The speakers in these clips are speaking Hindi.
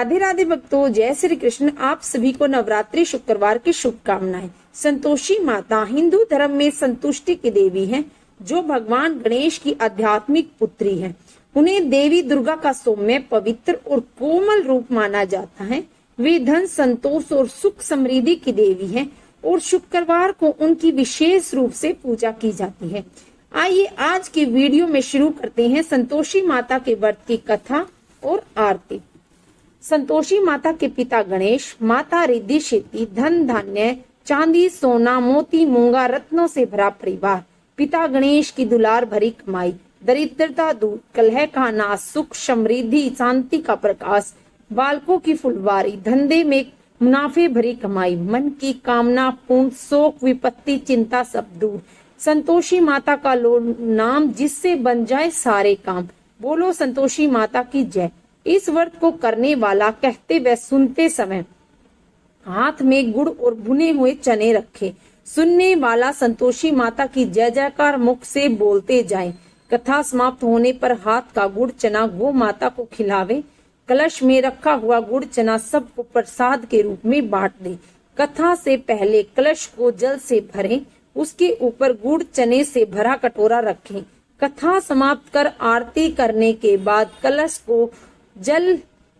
राधे राधे भक्तों, जय श्री कृष्ण। आप सभी को नवरात्रि शुक्रवार की शुभकामनाएं। संतोषी माता हिंदू धर्म में संतुष्टि की देवी हैं, जो भगवान गणेश की आध्यात्मिक पुत्री हैं। उन्हें देवी दुर्गा का सौम्य, पवित्र और कोमल रूप माना जाता है। वे धन, संतोष और सुख समृद्धि की देवी हैं और शुक्रवार को उनकी विशेष रूप से पूजा की जाती है। आइए आज की वीडियो में शुरू करते हैं संतोषी माता के व्रत की कथा और आरती। संतोषी माता के पिता गणेश, माता रिद्धि सिद्धि, धन धान्य, चांदी, सोना, मोती, मूंगा, रत्नों से भरा परिवार। पिता गणेश की दुलार भरी कमाई, दरिद्रता दूर, कलह का नाश, सुख समृद्धि, शांति का प्रकाश, बालकों की फुलवारी, धंधे में मुनाफे भरी कमाई, मन की कामना पूर्ण, शोक विपत्ति चिंता सब दूर। संतोषी माता का लो नाम, जिससे बन जाए सारे काम। बोलो संतोषी माता की जय। इस व्रत को करने वाला कहते व सुनते समय हाथ में गुड़ और भुने हुए चने रखे। सुनने वाला संतोषी माता की जय जयकार मुख से बोलते जाए। कथा समाप्त होने पर हाथ का गुड़ चना गो माता को खिलावे। कलश में रखा हुआ गुड़ चना सबको प्रसाद के रूप में बांट दे। कथा से पहले कलश को जल से भरें, उसके ऊपर गुड़ चने से भरा कटोरा रखें। कथा समाप्त कर आरती करने के बाद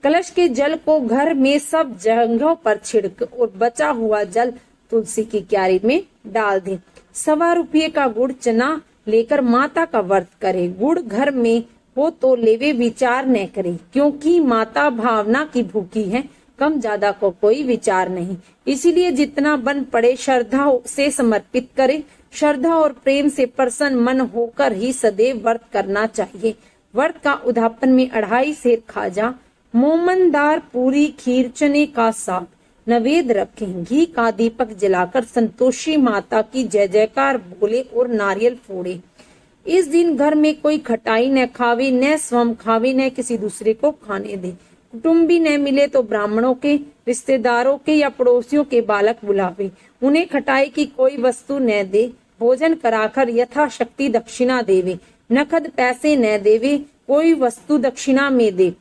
कलश के जल को घर में सब जगहों पर छिड़क और बचा हुआ जल तुलसी की क्यारी में डाल दें। 1.25 रुपये का गुड़ चना लेकर माता का व्रत करे। गुड़ घर में हो तो लेवे, विचार न करे, क्योंकि माता भावना की भूखी है, कम ज्यादा को कोई विचार नहीं। इसीलिए जितना बन पड़े श्रद्धा से समर्पित करे। श्रद्धा और प्रेम से प्रसन्न मन होकर ही सदैव व्रत करना चाहिए। व्रत का उद्यापन में 2.5 सेर खाजा, मोमनदार पूरी, खीर, चने का साग नैवेद्य रखें। घी का दीपक जलाकर संतोषी माता की जय जयकार बोले और नारियल फोड़े। इस दिन घर में कोई खटाई न खावे, न स्वयं खावे, न किसी दूसरे को खाने दे। कुटुंबी न मिले तो ब्राह्मणों के, रिश्तेदारों के या पड़ोसियों के बालक बुलावे। उन्हें खटाई की कोई वस्तु न दे। भोजन कराकर यथाशक्ति दक्षिणा देवे। नकद पैसे न देवे, कोई वस्तु दक्षिणा में दे।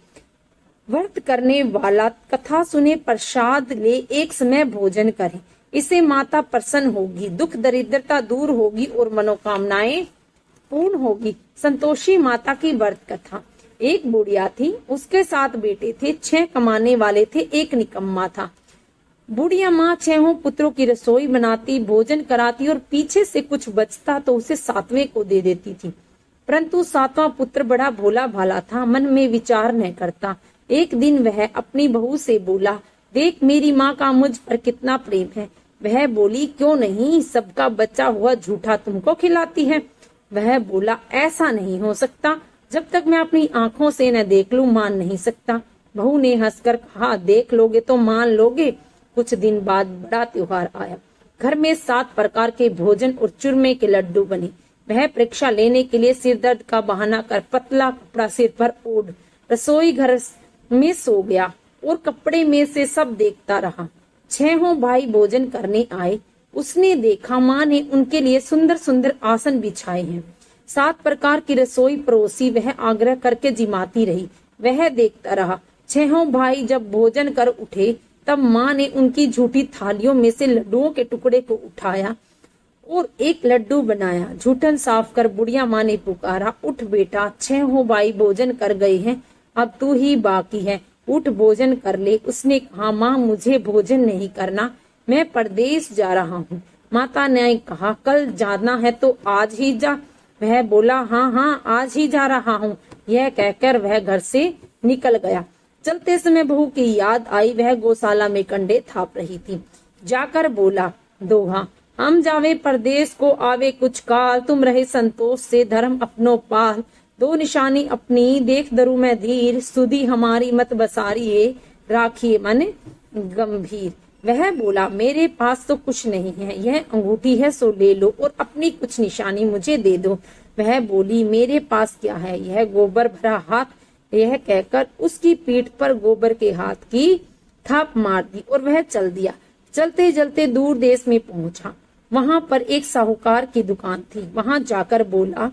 व्रत करने वाला कथा सुने, प्रसाद ले, एक समय भोजन करे। इसे माता प्रसन्न होगी, दुख दरिद्रता दूर होगी और मनोकामनाएं पूर्ण होगी। संतोषी माता की व्रत कथा। एक बुढ़िया थी, उसके 7 बेटे थे। 6 कमाने वाले थे, एक निकम्मा था। बुढ़िया माँ 6 पुत्रों की रसोई बनाती, भोजन कराती और पीछे से कुछ बचता तो उसे 7वें को दे देती थी। परंतु 7वां पुत्र बड़ा भोला भाला था, मन में विचार न करता। एक दिन वह अपनी बहू से बोला, देख मेरी माँ का मुझ पर कितना प्रेम है। वह बोली, क्यों नहीं, सबका बचा हुआ झूठा तुमको खिलाती है। वह बोला, ऐसा नहीं हो सकता, जब तक मैं अपनी आंखों से न देख लूं मान नहीं सकता। बहू ने हंसकर कहा, देख लोगे तो मान लोगे। कुछ दिन बाद बड़ा त्योहार आया। घर में 7 प्रकार के भोजन और चूरमे के लड्डू बने। वह परीक्षा लेने के लिए सिर दर्द का बहाना कर पतला कपड़ा सिर पर ओढ़ रसोई घर में सो गया और कपड़े में से सब देखता रहा। 6 भाई भोजन करने आए। उसने देखा माँ ने उनके लिए सुंदर सुंदर आसन बिछाए हैं। 7 प्रकार की रसोई परोसी, वह आग्रह करके जिमाती रही। वह देखता रहा। 6 भाई जब भोजन कर उठे तब माँ ने उनकी झूठी थालियों में से लड्डुओं के टुकड़े को उठाया और एक लड्डू बनाया। झूठन साफ कर बुढ़िया माँ ने पुकारा, उठ बेटा, 6 भाई भोजन कर गए हैं, अब तू ही बाकी है, उठ भोजन कर ले। उसने कहा, माँ मुझे भोजन नहीं करना, मैं परदेश जा रहा हूँ। माता ने कहा, कल जाना है तो आज ही जा। वह बोला, हाँ हाँ आज ही जा रहा हूँ। यह कहकर वह घर से निकल गया। चलते समय बहू की याद आई। वह गौशाला में कंडे थाप रही थी। जाकर बोला, दोहा, हम जावे परदेश को आवे कुछ काल, तुम रहे संतोष से धर्म अपनो पाल। 2 निशानी अपनी देख दरू में धीर, सुधी हमारी मत बसारिये, राखिए मन गंभीर। वह बोला, मेरे पास तो कुछ नहीं है, यह अंगूठी है सो ले लो और अपनी कुछ निशानी मुझे दे दो। वह बोली, मेरे पास क्या है, यह गोबर भरा हाथ। यह कहकर उसकी पीठ पर गोबर के हाथ की थाप मार दी और वह चल दिया। चलते चलते दूर देश में पहुंचा। वहां पर एक साहूकार की दुकान थी। वहां जाकर बोला,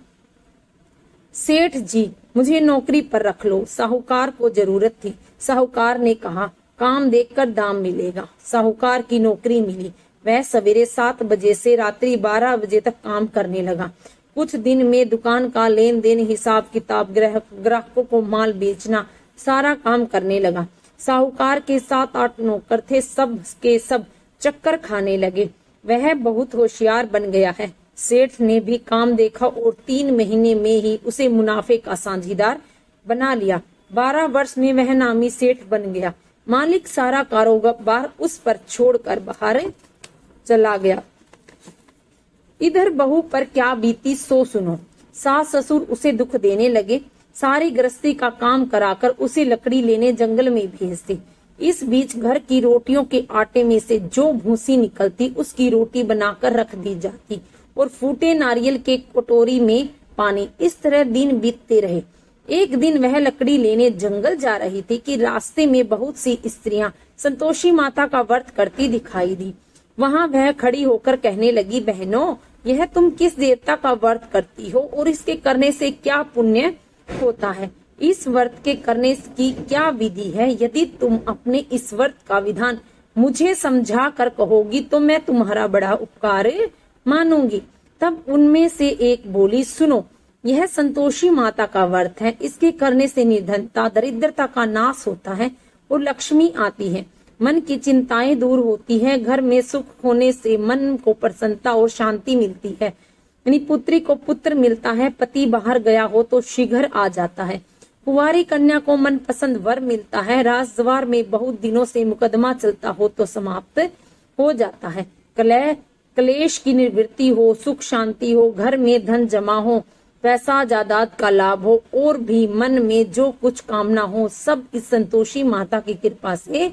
सेठ जी मुझे नौकरी पर रख लो। साहूकार को जरूरत थी। साहूकार ने कहा, काम देखकर दाम मिलेगा। साहूकार की नौकरी मिली। वह सवेरे 7 बजे से रात्रि 12 बजे तक काम करने लगा। कुछ दिन में दुकान का लेन देन, हिसाब किताब, ग्राहकों को माल बेचना, सारा काम करने लगा। साहूकार के 7-8 नौकर थे, सब के सब चक्कर खाने लगे। वह बहुत होशियार बन गया है। सेठ ने भी काम देखा और 3 महीने में ही उसे मुनाफे का साझीदार बना लिया। 12 वर्ष में वह नामी सेठ बन गया। मालिक सारा कारोबार उस पर छोड़कर बाहर चला गया। इधर बहू पर क्या बीती सो सुनो। सास ससुर उसे दुख देने लगे। सारी गृहस्थी का काम कराकर उसे लकड़ी लेने जंगल में भेजते। इस बीच घर की रोटियों के आटे में से जो भूसी निकलती उसकी रोटी बनाकर रख दी जाती और फूटे नारियल के कटोरी में पानी। इस तरह दिन बीतते रहे। एक दिन वह लकड़ी लेने जंगल जा रही थी कि रास्ते में बहुत सी स्त्रियां संतोषी माता का व्रत करती दिखाई दी। वहां वह खड़ी होकर कहने लगी, बहनों, यह तुम किस देवता का व्रत करती हो और इसके करने से क्या पुण्य होता है? इस व्रत के करने की क्या विधि है? यदि तुम अपने इस व्रत का विधान मुझे समझा कर कहोगी तो मैं तुम्हारा बड़ा उपकार मानूंगी। तब उनमें से एक बोली, सुनो, यह संतोषी माता का व्रत है। इसके करने से निर्धनता, दरिद्रता का नाश होता है और लक्ष्मी आती है। मन की चिंताएं दूर होती है। घर में सुख होने से मन को प्रसन्नता और शांति मिलती है। यानी पुत्री को पुत्र मिलता है। पति बाहर गया हो तो शीघ्र आ जाता है। कुंवारी कन्या को मनपसंद वर मिलता है। राजद्वार में बहुत दिनों से मुकदमा चलता हो तो समाप्त हो जाता है। क्लेश की निवृत्ति हो, सुख शांति हो, घर में धन जमा हो, पैसा जायदाद का लाभ हो और भी मन में जो कुछ कामना हो, सब इस संतोषी माता की कृपा से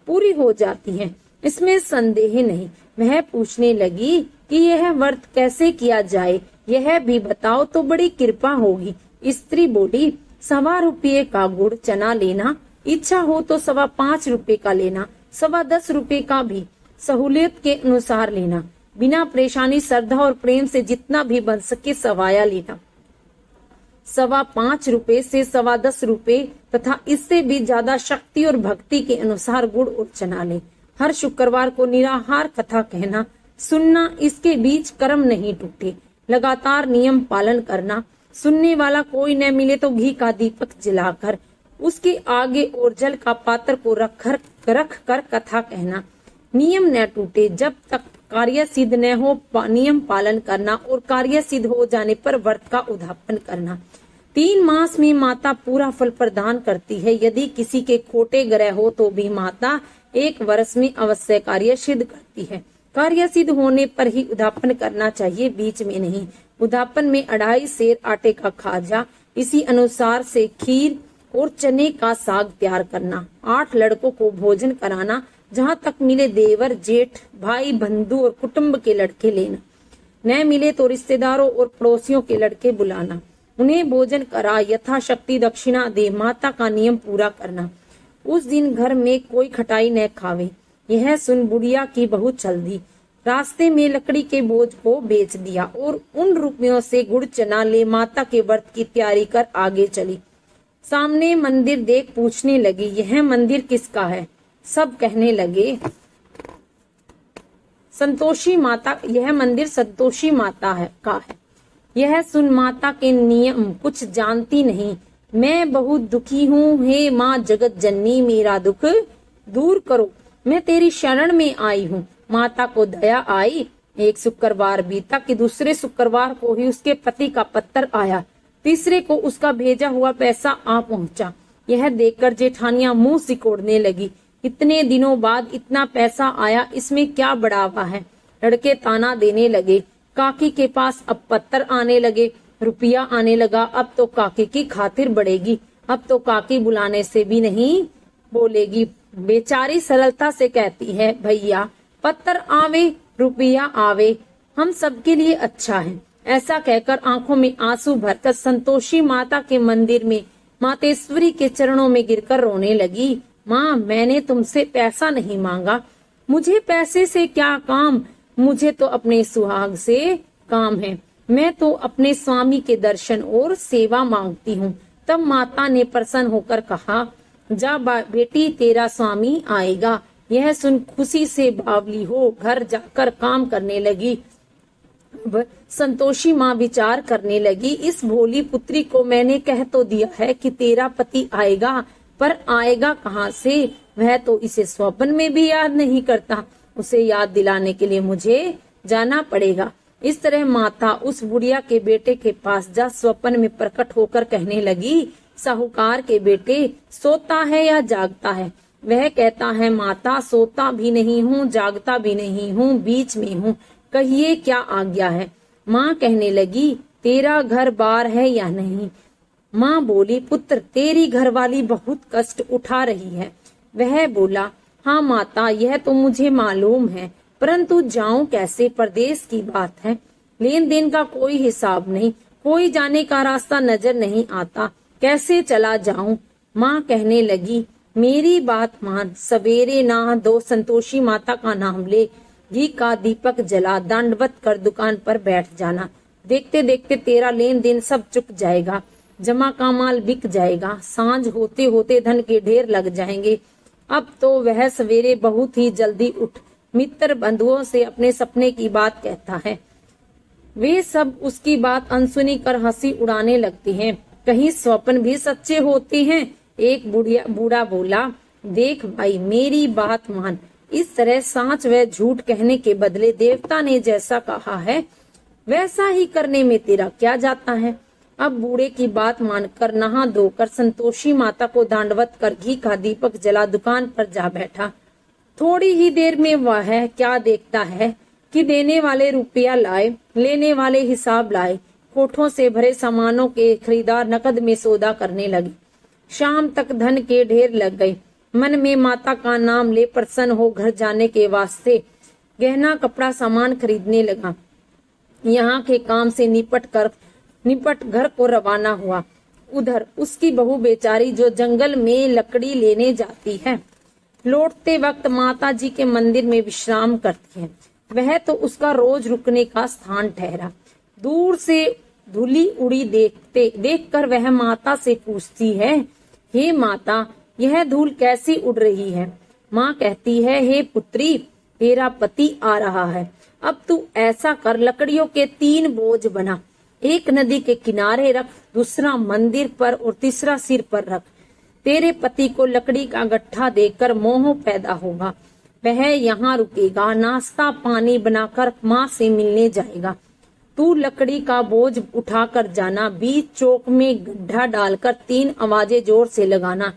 पूरी हो जाती है। इसमें संदेह नहीं। वह पूछने लगी कि यह व्रत कैसे किया जाए, यह भी बताओ तो बड़ी कृपा होगी। स्त्री बोली, 1.25 रुपये का गुड़ चना लेना, इच्छा हो तो 5.25 रुपये का लेना, 10.25 रुपये का भी सहूलियत के अनुसार लेना। बिना परेशानी, श्रद्धा और प्रेम से जितना भी बन सके सवाया लेना। 5.25 रुपये से 10.25 रुपये तथा इससे भी ज्यादा शक्ति और भक्ति के अनुसार गुड़ और चना ले। हर शुक्रवार को निराहार कथा कहना, सुनना, इसके बीच कर्म नहीं टूटे। लगातार नियम पालन करना। सुनने वाला कोई न मिले तो घी का दीपक जलाकर उसके आगे और जल का पात्र को रख कर कथा कहना। नियम न टूटे जब तक कार्य सिद्ध न हो। नियम पालन करना और कार्य सिद्ध हो जाने पर व्रत का उद्यापन करना। 3 मास में माता पूरा फल प्रदान करती है। यदि किसी के खोटे ग्रह हो तो भी माता 1 वर्ष में अवश्य कार्य सिद्ध करती है। कार्य सिद्ध होने पर ही उद्यापन करना चाहिए, बीच में नहीं। उद्यापन में 2.5 सेर आटे का खाजा, इसी अनुसार से खीर और चने का साग तैयार करना। 8 लड़कों को भोजन कराना। जहाँ तक मिले देवर, जेठ, भाई, बंधु और कुटुंब के लड़के लेना। न मिले तो रिश्तेदारों और पड़ोसियों के लड़के बुलाना। उन्हें भोजन करा यथाशक्ति दक्षिणा दे। माता का नियम पूरा करना। उस दिन घर में कोई खटाई न खावे। यह सुन बुढ़िया की बहू चल दी। रास्ते में लकड़ी के बोझ को बेच दिया और उन रुपयों से गुड़ चना ले माता के व्रत की तैयारी कर आगे चली। सामने मंदिर देख पूछने लगी, यह मंदिर किसका है? सब कहने लगे, संतोषी माता, यह मंदिर संतोषी माता का है। यह सुन माता के नियम कुछ जानती नहीं। मैं बहुत दुखी हूँ, हे माँ जगत जननी, मेरा दुख दूर करो, मैं तेरी शरण में आई हूँ। माता को दया आई। एक शुक्रवार बीता कि दूसरे शुक्रवार को ही उसके पति का पत्र आया। तीसरे को उसका भेजा हुआ पैसा आ पहुँचा। यह देखकर जेठानियां मुंह सिकोड़ने लगी। इतने दिनों बाद इतना पैसा आया, इसमें क्या बढ़ावा है? लड़के ताना देने लगे। काकी के पास अब पत्थर आने लगे, रुपया आने लगा। अब तो काकी की खातिर बढ़ेगी। अब तो काकी बुलाने से भी नहीं बोलेगी। बेचारी सरलता से कहती है, भैया पत्थर आवे रुपया आवे, हम सबके लिए अच्छा है। ऐसा कहकर आंखों में आंसू भरकर संतोषी माता के मंदिर में मातेश्वरी के चरणों में गिरकर रोने लगी। माँ, मैंने तुमसे पैसा नहीं मांगा, मुझे पैसे से क्या काम, मुझे तो अपने सुहाग से काम है। मैं तो अपने स्वामी के दर्शन और सेवा मांगती हूँ। तब माता ने प्रसन्न होकर कहा, जा बेटी तेरा स्वामी आएगा। यह सुन खुशी से बावली हो घर जाकर काम करने लगी। अब संतोषी माँ विचार करने लगी, इस भोली पुत्री को मैंने कह तो दिया है कि तेरा पति आएगा, पर आएगा कहाँ से? वह तो इसे स्वप्न में भी याद नहीं करता। उसे याद दिलाने के लिए मुझे जाना पड़ेगा। इस तरह माता उस बुढ़िया के बेटे के पास जा स्वप्न में प्रकट होकर कहने लगी, साहूकार के बेटे सोता है या जागता है? वह कहता है, माता सोता भी नहीं हूँ, जागता भी नहीं हूँ, बीच में हूँ, कहिए क्या आज्ञा है? माँ कहने लगी, तेरा घर बार है या नहीं? माँ बोली, पुत्र तेरी घरवाली बहुत कष्ट उठा रही है। वह बोला, हाँ माता यह तो मुझे मालूम है, परंतु जाऊं कैसे? परदेश की बात है, लेन देन का कोई हिसाब नहीं, कोई जाने का रास्ता नजर नहीं आता, कैसे चला जाऊं? माँ कहने लगी, मेरी बात मान, सवेरे नहा दो, संतोषी माता का नाम ले, घी का दीपक जला, दंडवत कर दुकान पर बैठ जाना। देखते देखते तेरा लेन देन सब चुक जाएगा, जमा का माल बिक जाएगा, सांझ होते होते धन के ढेर लग जाएंगे। अब तो वह सवेरे बहुत ही जल्दी उठ मित्र बंधुओं से अपने सपने की बात कहता है। वे सब उसकी बात अनसुनी कर हंसी उड़ाने लगती हैं। कहीं स्वप्न भी सच्चे होते हैं। एक बूढ़ा बोला, देख भाई मेरी बात मान, इस तरह सांच व झूठ कहने के बदले देवता ने जैसा कहा है वैसा ही करने में तेरा क्या जाता है? अब बूढ़े की बात मानकर नहा धोकर संतोषी माता को दंडवत कर घी का दीपक जला दुकान पर जा बैठा। थोड़ी ही देर में वह क्या देखता है कि देने वाले रुपया लाए, लेने वाले हिसाब लाए, कोठों से भरे सामानों के खरीदार नकद में सौदा करने लगे। शाम तक धन के ढेर लग गए। मन में माता का नाम ले प्रसन्न हो घर जाने के वास्ते गहना कपड़ा सामान खरीदने लगा। यहाँ के काम से निपट घर को रवाना हुआ। उधर उसकी बहू बेचारी जो जंगल में लकड़ी लेने जाती है, लौटते वक्त माता जी के मंदिर में विश्राम करती है। वह तो उसका रोज रुकने का स्थान ठहरा। दूर से धूली उड़ी देखकर वह माता से पूछती है, हे माता यह धूल कैसी उड़ रही है? माँ कहती है, हे पुत्री तेरा पति आ रहा है। अब तू ऐसा कर, लकड़ियों के 3 बोझ बना, एक नदी के किनारे रख, दूसरा मंदिर पर और तीसरा सिर पर रख। तेरे पति को लकड़ी का गट्ठा देकर मोह पैदा होगा। वह यहाँ रुकेगा, नाश्ता पानी बनाकर माँ से मिलने जाएगा। तू लकड़ी का बोझ उठाकर जाना, बीच चौक में गड्ढा डालकर 3 आवाजें जोर से लगाना।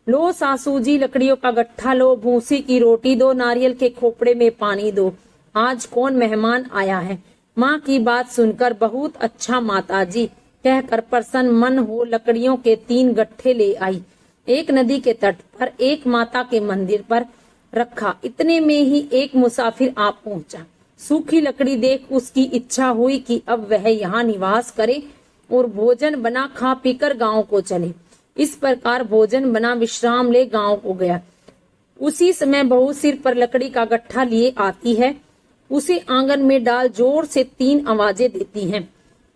लो सासू जी लकड़ियों का गट्ठा लो, भूसी की रोटी दो, नारियल के खोपड़े में पानी दो, आज कौन मेहमान आया है? माँ की बात सुनकर बहुत अच्छा माताजी कहकर प्रसन्न मन हो लकड़ियों के 3 गट्ठे ले आई। एक नदी के तट पर, एक माता के मंदिर पर रखा। इतने में ही एक मुसाफिर आ पहुंचा। सूखी लकड़ी देख उसकी इच्छा हुई कि अब वह यहाँ निवास करे और भोजन बना खा पीकर गांव को चले। इस प्रकार भोजन बना विश्राम ले गांव को गया। उसी समय बहू सिर पर लकड़ी का गट्ठा लिए आती है। उसे आंगन में डाल जोर से 3 आवाजें देती हैं।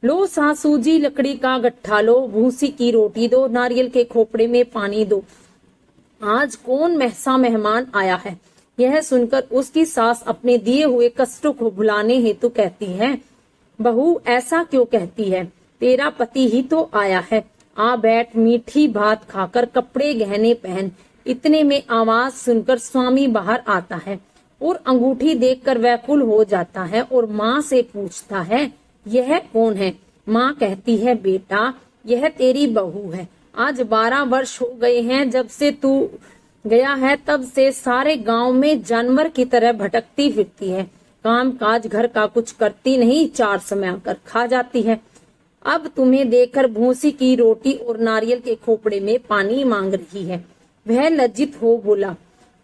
लो सासू जी लकड़ी का गट्ठा लो, भूसी की रोटी दो, नारियल के खोपड़े में पानी दो, आज कौन महसा मेहमान आया है? यह सुनकर उसकी सास अपने दिए हुए कष्टों को भुलाने हेतु कहती है, बहू ऐसा क्यों कहती है? तेरा पति ही तो आया है, आ बैठ, मीठी भात खाकर कपड़े गहने पहन। इतने में आवाज सुनकर स्वामी बाहर आता है और अंगूठी देखकर व्याकुल हो जाता है और माँ से पूछता है, यह कौन है? माँ कहती है, बेटा यह तेरी बहू है। आज 12 वर्ष हो गए हैं जब से तू गया है, तब से सारे गांव में जानवर की तरह भटकती फिरती है। काम काज घर का कुछ करती नहीं, 4 समय आकर खा जाती है। अब तुम्हें देखकर भूसी की रोटी और नारियल के खोपड़े में पानी मांग रही है। वह लज्जित हो बोला,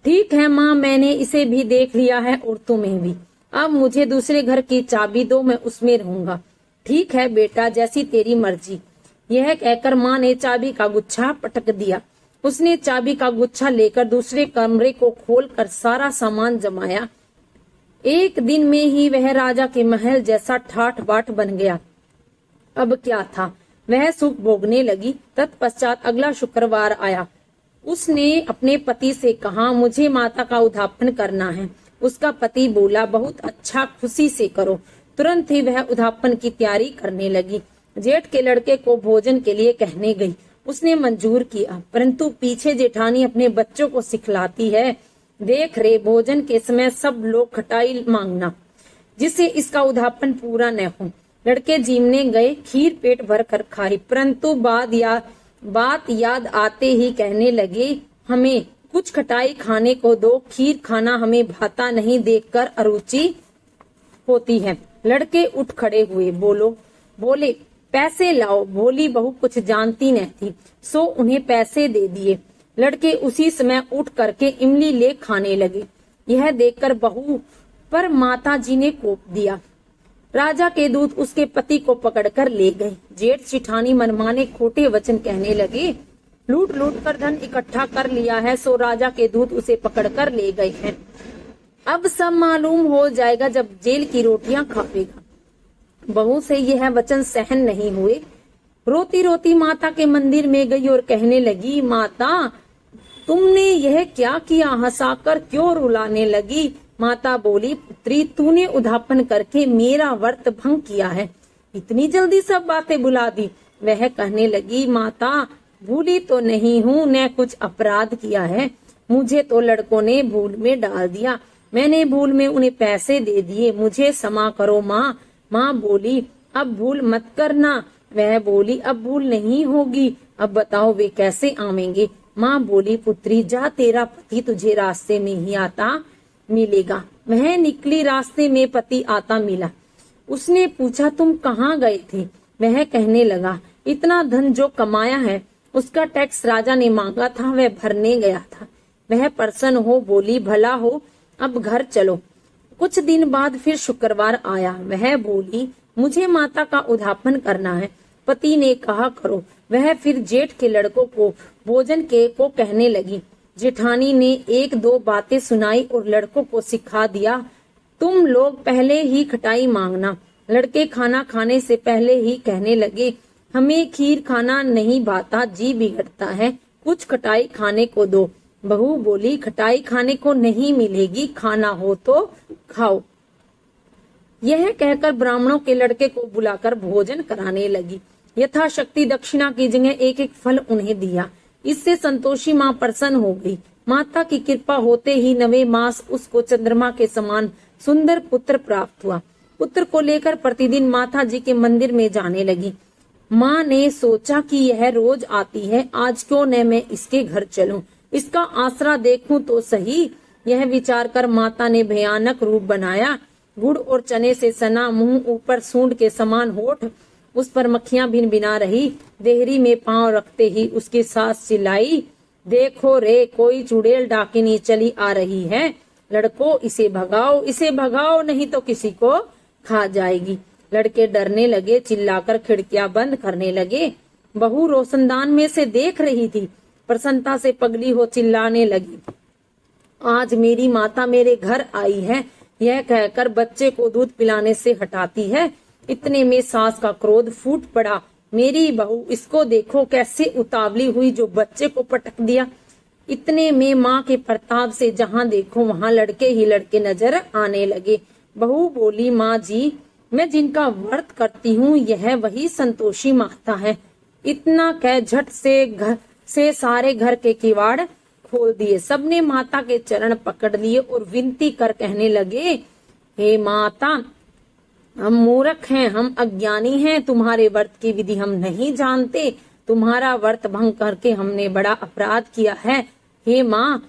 ठीक है माँ, मैंने इसे भी देख लिया है और तुम्हें भी। अब मुझे दूसरे घर की चाबी दो, मैं उसमें रहूंगा। ठीक है बेटा, जैसी तेरी मर्जी। यह कहकर माँ ने चाबी का गुच्छा पटक दिया। उसने चाबी का गुच्छा लेकर दूसरे कमरे को खोलकर सारा सामान जमाया। एक दिन में ही वह राजा के महल जैसा ठाठ बाट बन गया। अब क्या था, वह सुख भोगने लगी। तत्पश्चात अगला शुक्रवार आया। उसने अपने पति से कहा, मुझे माता का उद्धापन करना है। उसका पति बोला, बहुत अच्छा, खुशी से करो। तुरंत ही वह उद्धापन की तैयारी करने लगी। जेठ के लड़के को भोजन के लिए कहने गई। उसने मंजूर किया, परंतु पीछे जेठानी अपने बच्चों को सिखलाती है, देख रे, भोजन के समय सब लोग खटाई मांगना, जिससे इसका उद्धापन पूरा न हो। लड़के जीमने गए, खीर पेट भर कर खाई, परंतु बात याद आते ही कहने लगे, हमें कुछ खटाई खाने को दो, खीर खाना हमें भाता नहीं, देखकर अरुचि होती है। लड़के उठ खड़े हुए, बोले पैसे लाओ। भोली बहू कुछ जानती न थी, सो उन्हें पैसे दे दिए। लड़के उसी समय उठ करके इमली ले खाने लगे। यह देखकर बहू पर माता जी ने कोप दिया। राजा के दूत उसके पति को पकड़कर ले गए। जेठ जेठानी मनमाने खोटे वचन कहने लगे, लूट लूट कर धन इकट्ठा कर लिया है, सो राजा के दूत उसे पकड़कर ले गए हैं। अब सब मालूम हो जाएगा जब जेल की रोटियां खाएगा। बहू से यह वचन सहन नहीं हुए। रोती रोती माता के मंदिर में गई और कहने लगी, माता तुमने यह क्या किया, हंसाकर क्यों रुलाने लगी? माता बोली, पुत्री तूने उद्धापन करके मेरा व्रत भंग किया है, इतनी जल्दी सब बातें भुला दी। वह कहने लगी, माता भूली तो नहीं हूँ, न कुछ अपराध किया है, मुझे तो लड़कों ने भूल में डाल दिया, मैंने भूल में उन्हें पैसे दे दिए, मुझे क्षमा करो माँ। माँ बोली, अब भूल मत करना। वह बोली, अब भूल नहीं होगी, अब बताओ वे कैसे आवेंगे? माँ बोली, पुत्री जा, तेरा पति तुझे रास्ते में ही आता मिलेगा। वह निकली, रास्ते में पति आता मिला। उसने पूछा, तुम कहाँ गए थे? वह कहने लगा, इतना धन जो कमाया है उसका टैक्स राजा ने मांगा था, वह भरने गया था। वह प्रसन्न हो बोली, भला हो, अब घर चलो। कुछ दिन बाद फिर शुक्रवार आया। वह बोली, मुझे माता का उद्धापन करना है। पति ने कहा, करो। वह फिर जेठ के लड़कों को भोजन के को कहने लगी। जेठानी ने एक दो बातें सुनाई और लड़कों को सिखा दिया, तुम लोग पहले ही खटाई मांगना। लड़के खाना खाने से पहले ही कहने लगे, हमें खीर खाना नहीं भाता, जी बिगड़ता है, कुछ खटाई खाने को दो। बहू बोली, खटाई खाने को नहीं मिलेगी, खाना हो तो खाओ। यह कहकर ब्राह्मणों के लड़के को बुलाकर भोजन कराने लगी। यथाशक्ति दक्षिणा की जगह एक एक फल उन्हें दिया। इससे संतोषी माँ प्रसन्न हो गई। माता की कृपा होते ही 9वें मास उसको चंद्रमा के समान सुंदर पुत्र प्राप्त हुआ। पुत्र को लेकर प्रतिदिन माता जी के मंदिर में जाने लगी। माँ ने सोचा कि यह रोज आती है, आज क्यों न मैं इसके घर चलूं, इसका आसरा देखूं तो सही। यह विचार कर माता ने भयानक रूप बनाया। गुड़ और चने से सना मुंह, ऊपर सूंड के समान होठ, उस पर मक्खियां भिन भिना रही। देहरी में पांव रखते ही उसकी सास चिल्लाई, देखो रे, कोई चुड़ैल डाकिनी चली आ रही है, लड़को इसे भगाओ, नहीं तो किसी को खा जाएगी। लड़के डरने लगे, चिल्लाकर खिड़कियां बंद करने लगे। बहू रोशनदान में से देख रही थी, प्रसन्नता से पगली हो चिल्लाने लगी, आज मेरी माता मेरे घर आई है। यह कहकर बच्चे को दूध पिलाने से हटाती है। इतने में सास का क्रोध फूट पड़ा, मेरी बहू, इसको देखो कैसे उतावली हुई, जो बच्चे को पटक दिया। इतने में माँ के प्रताप से जहाँ देखो वहाँ लड़के ही लड़के नजर आने लगे। बहू बोली, माँ जी, मैं जिनका व्रत करती हूँ यह वही संतोषी माता है। इतना कह झट से सारे घर के किवाड़ खोल दिए। सबने माता के चरण पकड़ लिए और विनती कर कहने लगे, हे माता, हम मूर्ख हैं, हम अज्ञानी हैं, तुम्हारे व्रत की विधि हम नहीं जानते, तुम्हारा व्रत भंग करके हमने बड़ा अपराध किया है। हे माँ,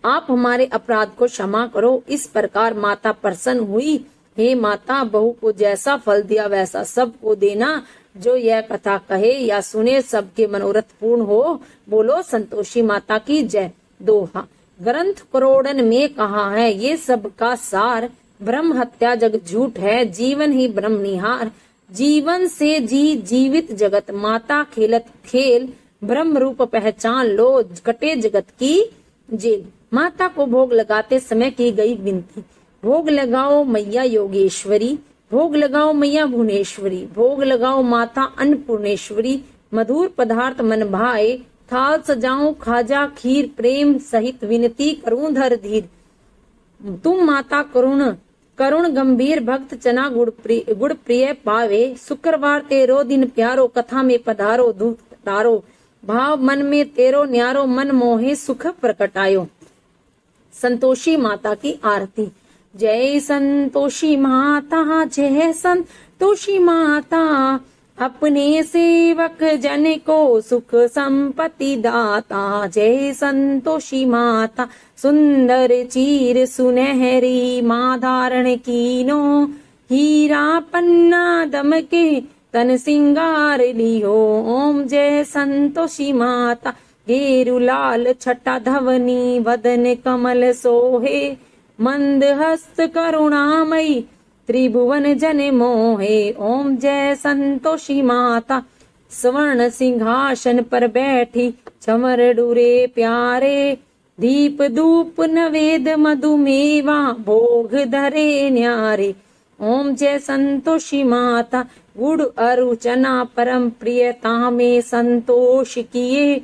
आप हमारे अपराध को क्षमा करो। इस प्रकार माता प्रसन्न हुई। हे माता, बहू को जैसा फल दिया वैसा सबको देना। जो यह कथा कहे या सुने सबके मनोरथ पूर्ण हो। बोलो संतोषी माता की जय। दोहा। ग्रंथ करोड़न में कहा है, ये सब का सार, ब्रह्म हत्या जग झूठ है, जीवन ही ब्रह्म निहार। जीवन से जी जीवित जगत, माता खेलत खेल, ब्रह्म रूप पहचान लो, कटे जगत की जेल। माता को भोग लगाते समय की गई विनती, भोग लगाओ मैया योगेश्वरी, भोग लगाओ मैया भुवनेश्वरी, भोग लगाओ माता अन्नपूर्णेश्वरी, मधुर पदार्थ मन भाए, थाल सजाऊं खाजा खीर, प्रेम सहित विनती करूं धर धीर। तुम माता करुण गंभीर, भक्त चना गुड़ प्रिय पावे। शुक्रवार तेरो दिन प्यारो, कथा में पधारो दूत तारो। भाव मन में तेरो न्यारो, मन मोहे सुख प्रकटायो। संतोषी माता की आरती। जय संतोषी माता, जय संतोषी माता, अपने सेवक जन को सुख संपत्ति दाता। जय संतोषी माता, सुंदर चीर सुनहरी, माँ धारण कीनो, हीरा पन्ना दमके तन सिंगार लियो। ओम जय संतोषी माता, गेरु लाल छटा धवनी, वदन कमल सोहे, मंद हस्त करुणामयी, त्रिभुवन जन मोहे। ओम जय संतोषी माता, स्वर्ण सिंहासन पर बैठी, चमर डूरे प्यारे, दीप धूप नवेद मधुमेवा, भोग धरे न्यारे। ओम जय संतोषी माता, गुड़ अरु चना परम प्रियता में संतोष किए,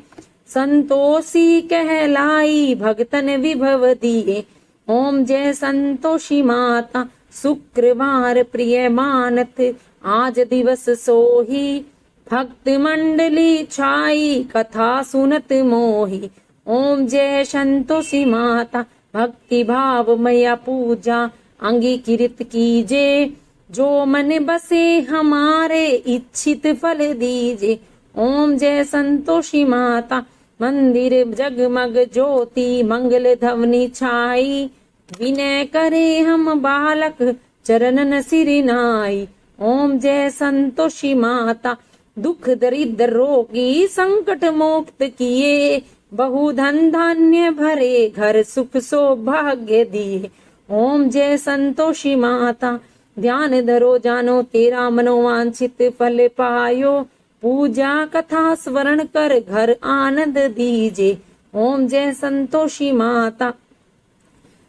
संतोषी कहलाई भगतन विभव दिए। ओम जय संतोषी माता, शुक्रवार प्रिय मानत, आज दिवस सोही, भक्त मंडली छाई, कथा सुनत मोही। ओम जय संतोषी माता, भक्ति भाव मया पूजा, अंगीकृत कीजे, जो मन बसे हमारे, इच्छित फल दीजे। ओम जय संतोषी माता, मंदिर जगमग ज्योति, मंगल ध्वनि छाई, विनय करे हम बालक, चरणन सिर नाई। ओम जय संतोषी माता, दुख दरिद्र रोगी, संकट मुक्त किए, बहुधन धान्य भरे, घर सुख सौभाग्य दिए। ओम जय संतोषी माता, ध्यान धरो जानो, तेरा मनोवांछित फल पायो, पूजा कथा स्मरण कर, घर आनंद दीजे। ओम जय संतोषी माता,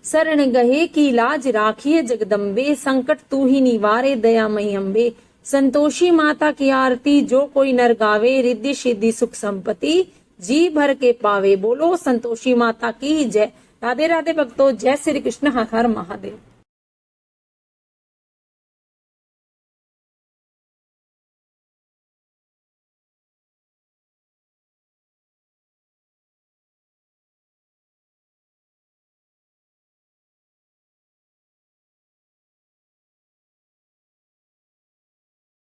शरण गहे की लाज राखिए जगदम्बे, संकट तू ही निवारे दयामयी अम्बे। संतोषी माता की आरती जो कोई नर गावे, रिद्धि सिद्धि सुख संपत्ति जी भर के पावे। बोलो संतोषी माता की जय। राधे राधे भक्तों, जय श्री कृष्ण, हर हर महादेव।